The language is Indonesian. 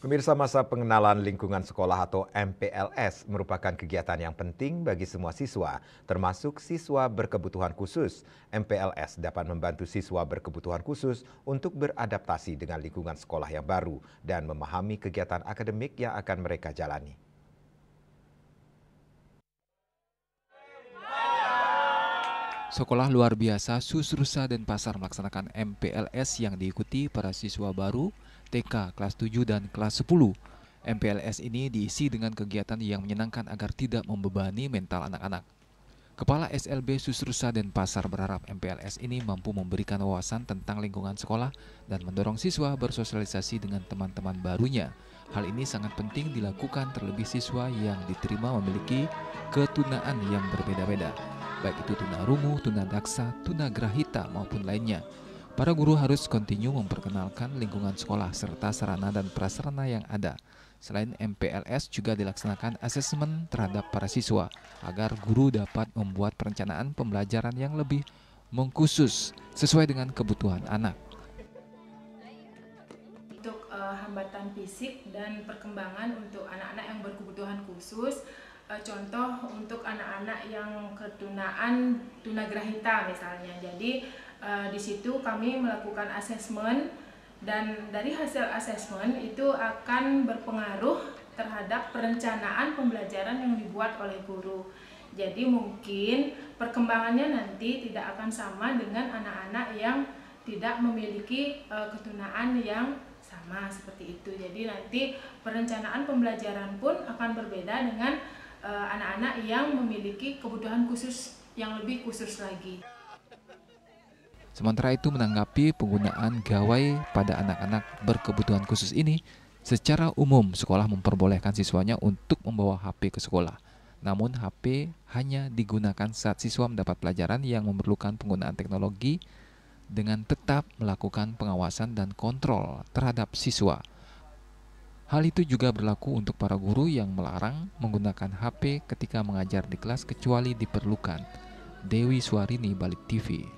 Pemirsa, masa pengenalan lingkungan sekolah atau MPLS merupakan kegiatan yang penting bagi semua siswa, termasuk siswa berkebutuhan khusus. MPLS dapat membantu siswa berkebutuhan khusus untuk beradaptasi dengan lingkungan sekolah yang baru dan memahami kegiatan akademik yang akan mereka jalani. Sekolah luar biasa Susrusa Denpasar melaksanakan MPLS yang diikuti para siswa baru TK kelas 7 dan kelas 10. MPLS ini diisi dengan kegiatan yang menyenangkan agar tidak membebani mental anak-anak. Kepala SLB Susrusa Denpasar berharap MPLS ini mampu memberikan wawasan tentang lingkungan sekolah dan mendorong siswa bersosialisasi dengan teman-teman barunya. Hal ini sangat penting dilakukan terlebih siswa yang diterima memiliki ketunaan yang berbeda-beda, baik itu tunarungu, tunadaksa, tunagrahita maupun lainnya. Para guru harus kontinu memperkenalkan lingkungan sekolah serta sarana dan prasarana yang ada. Selain MPLS juga dilaksanakan asesmen terhadap para siswa agar guru dapat membuat perencanaan pembelajaran yang lebih mengkhusus sesuai dengan kebutuhan anak. Untuk hambatan fisik dan perkembangan untuk anak-anak yang berkebutuhan khusus, contoh untuk anak-anak yang ketunaan tunagrahita misalnya. Jadi di situ kami melakukan asesmen dan dari hasil asesmen itu akan berpengaruh terhadap perencanaan pembelajaran yang dibuat oleh guru. Jadi mungkin perkembangannya nanti tidak akan sama dengan anak-anak yang tidak memiliki ketunaan yang sama seperti itu. Jadi nanti perencanaan pembelajaran pun akan berbeda dengan anak-anak yang memiliki kebutuhan khusus yang lebih khusus lagi. Sementara itu menanggapi penggunaan gawai pada anak-anak berkebutuhan khusus ini, secara umum sekolah memperbolehkan siswanya untuk membawa HP ke sekolah. Namun HP hanya digunakan saat siswa mendapat pelajaran yang memerlukan penggunaan teknologi dengan tetap melakukan pengawasan dan kontrol terhadap siswa. Hal itu juga berlaku untuk para guru yang melarang menggunakan HP ketika mengajar di kelas kecuali diperlukan. Dewi Suarini, Balik TV.